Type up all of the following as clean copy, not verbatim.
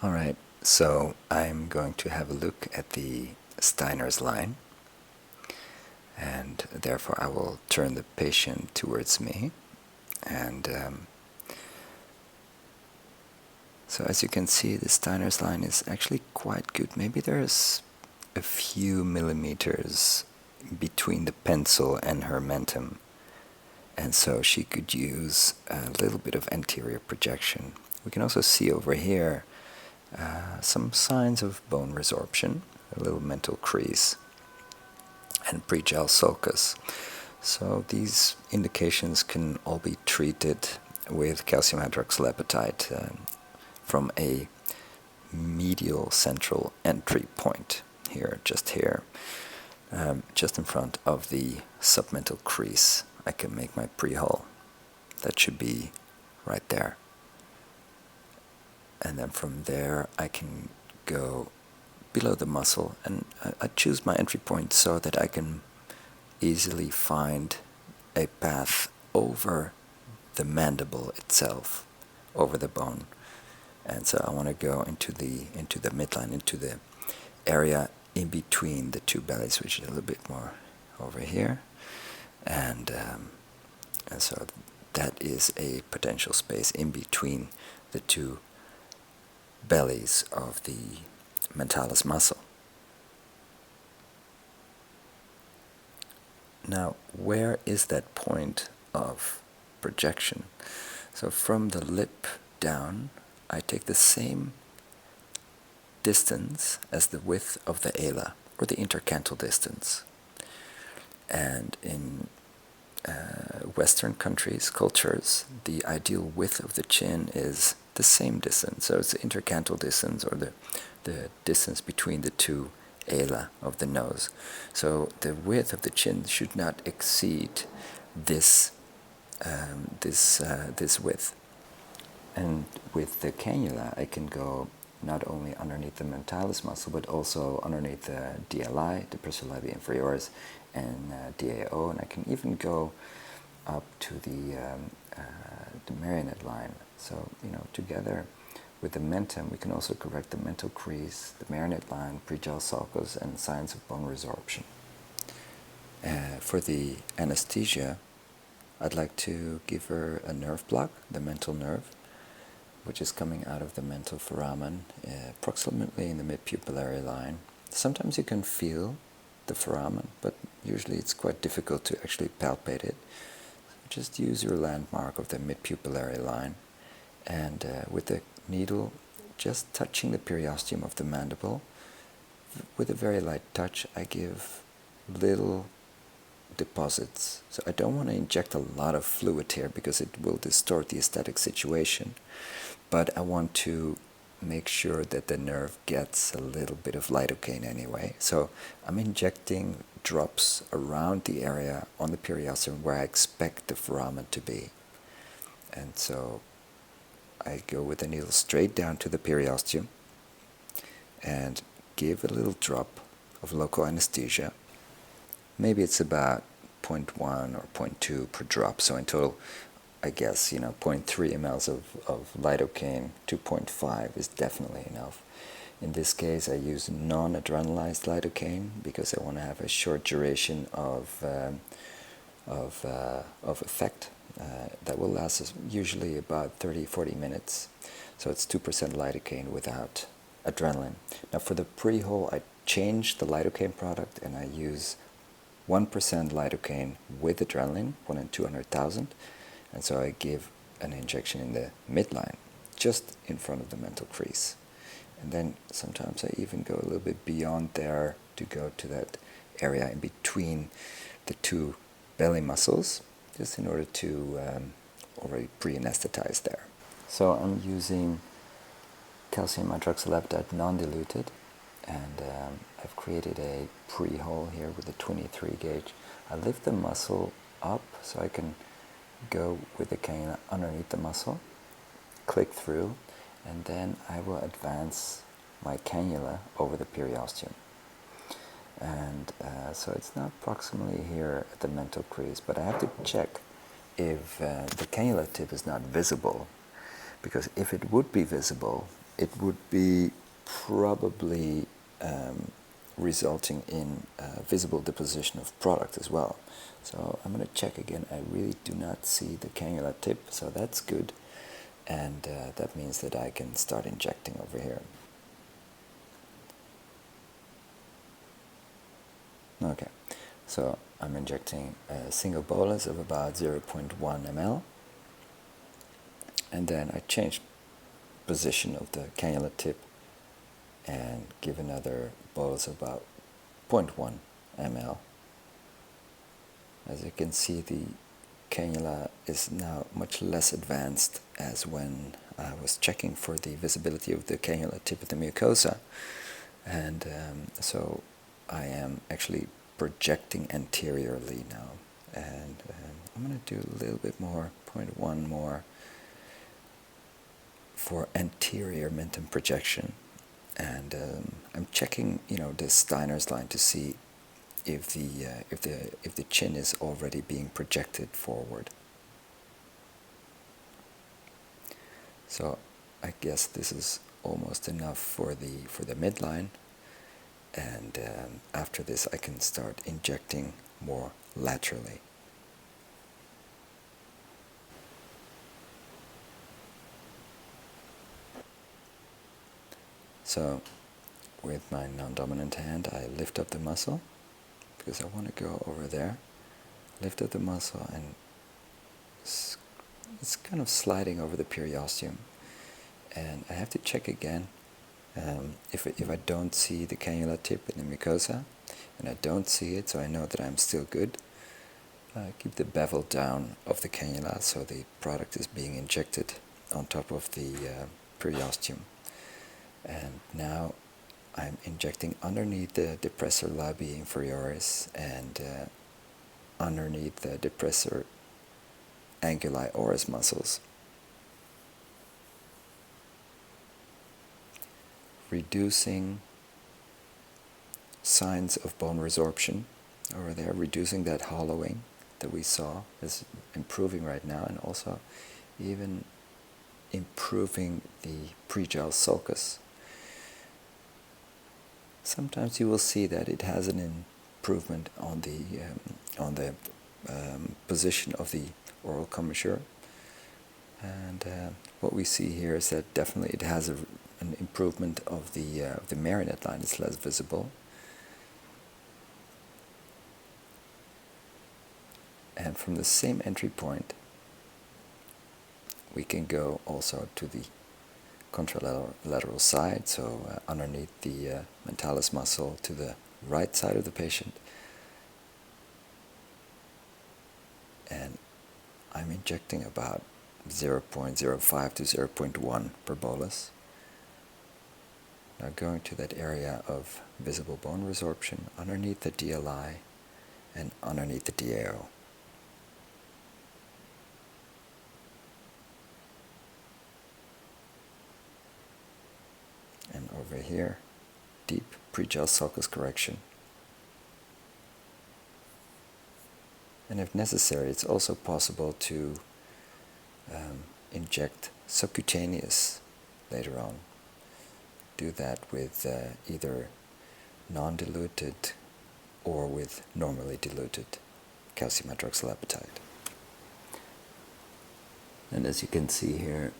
Alright, so I'm going to have a look at the Steiner's line, and therefore I will turn the patient towards me. And so as you can see, the Steiner's line is actually quite good. Maybe there's a few millimeters between the pencil and her mentum, and so she could use a little bit of anterior projection. We can also see over here some signs of bone resorption, a little mental crease, and pregel sulcus. So these indications can all be treated with calcium hydroxylepotide from a medial central entry point here, just in front of the submental crease. I can make my pre-hole. That should be right there. And then from there I can go below the muscle, and I choose my entry point so that I can easily find a path over the mandible itself, over the bone. And so I want to go into the midline, into the area in between the two bellies, which is a little bit more over here, and so that is a potential space in between the two bellies of the mentalis muscle. Now, where is that point of projection? So from the lip down, I take the same distance as the width of the ala, or the intercanthal distance. And in Western countries, cultures, the ideal width of the chin is the same distance. So it's the intercanthal distance, or the distance between the two ala of the nose. So the width of the chin should not exceed this width. And with the cannula, I can go not only underneath the mentalis muscle, but also underneath the DLI, the dorsolabial inferioris, and DAO, and I can even go up to the marionette line. So, together with the mentum, we can also correct the mental crease, the marionette line, pregel sulcus, and signs of bone resorption. For the anesthesia, I'd like to give her a nerve block, the mental nerve, which is coming out of the mental foramen, approximately in the mid-pupillary line. Sometimes you can feel the foramen, but usually it's quite difficult to actually palpate it. Just use your landmark of the mid-pupillary line, and with the needle just touching the periosteum of the mandible, with a very light touch, I give little deposits. So I don't want to inject a lot of fluid here because it will distort the aesthetic situation, but I want to make sure that the nerve gets a little bit of lidocaine anyway. So I'm injecting drops around the area on the periosteum where I expect the foramen to be. And so I go with the needle straight down to the periosteum and give a little drop of local anesthesia. Maybe it's about 0.1 or 0.2 per drop, so in total, I guess, 0.3 mLs of lidocaine to 0.5 is definitely enough. In this case, I use non-adrenalized lidocaine because I want to have a short duration of effect that will last us usually about 30-40 minutes. So it's 2% lidocaine without adrenaline. Now for the pre-hole, I change the lidocaine product and I use 1% lidocaine with adrenaline, 1 in 200,000, and so I give an injection in the midline, just in front of the mental crease. And then sometimes I even go a little bit beyond there to go to that area in between the two belly muscles, just in order to already pre-anesthetize there. So I'm using calcium hydroxylepotide non-diluted, and I've created a pre-hole here with a 23 gauge. I lift the muscle up so I can go with the cannula underneath the muscle, click through, and then I will advance my cannula over the periosteum. And so it's not proximally here at the mental crease, but I have to check if the cannula tip is not visible, because if it would be visible, it would be probably resulting in visible deposition of product as well. So I'm going to check again. I really do not see the cannula tip, so that's good. And that means that I can start injecting over here. Okay, so I'm injecting a single bolus of about 0.1 ml, and then I change position of the cannula tip and give another bolus of about 0.1 ml. As you can see, the cannula is now much less advanced as when I was checking for the visibility of the cannula tip of the mucosa, and so I am actually projecting anteriorly now, and I'm going to do a little bit more, 0.1 more for anterior mentum projection, and I'm checking, the Steiner's line to see if the chin is already being projected forward. So I guess this is almost enough for the midline, and after this I can start injecting more laterally. So with my non-dominant hand I lift up the muscle, because I want to go over there, lift up the muscle, and it's kind of sliding over the periosteum, and I have to check again if I don't see the cannula tip in the mucosa, and I don't see it, so I know that I'm still good. Keep the bevel down of the cannula so the product is being injected on top of the periosteum. And now I'm injecting underneath the depressor labii inferioris and underneath the depressor anguli oris muscles, reducing signs of bone resorption over there, reducing that hollowing that we saw is improving right now, and also even improving the pregel sulcus. Sometimes you will see that it has an improvement on the position of the oral commissure, and what we see here is that definitely it has an improvement of the marionette line. It's less visible, and from the same entry point we can go also to the contralateral side, so underneath the mentalis muscle to the right side of the patient, and I'm injecting about 0.05 to 0.1 per bolus. Now going to that area of visible bone resorption underneath the DLI and underneath the DAO. And over here, deep pregel sulcus correction. And if necessary, it's also possible to inject subcutaneous later on. Do that with either non-diluted or with normally diluted calcium hydroxylapatite. And as you can see here,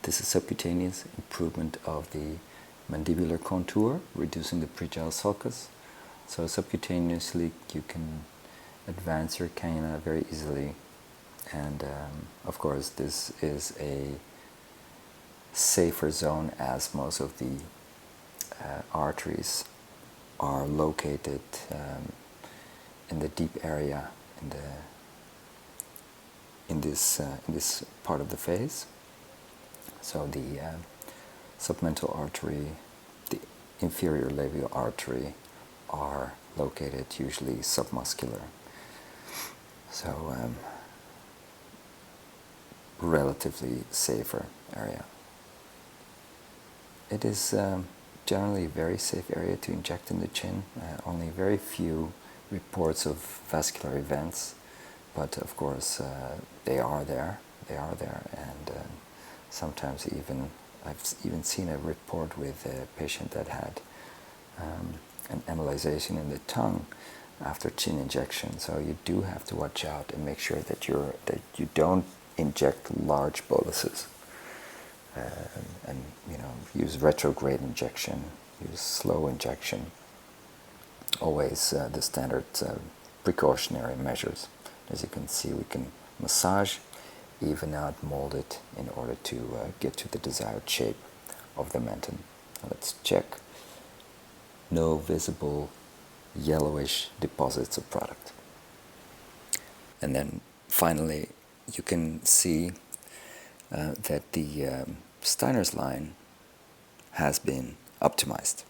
this is subcutaneous improvement of the mandibular contour, reducing the pregel sulcus. So subcutaneously you can advance your cannula very easily, and of course this is a safer zone as most of the arteries are located in the deep area in this part of the face. So the submental artery, the inferior labial artery are located usually submuscular. So relatively safer area. It is generally a very safe area to inject in the chin. Only very few reports of vascular events, but of course they are there, and sometimes even I've even seen a report with a patient that had an embolization in the tongue after chin injection. So you do have to watch out and make sure that you don't inject large boluses, and use retrograde injection, use slow injection. Always the standard precautionary measures. As you can see, we can massage, even out, mold it in order to get to the desired shape of the menton. Now let's check. No visible yellowish deposits of product. And then finally, you can see that the Steiner's line has been optimized.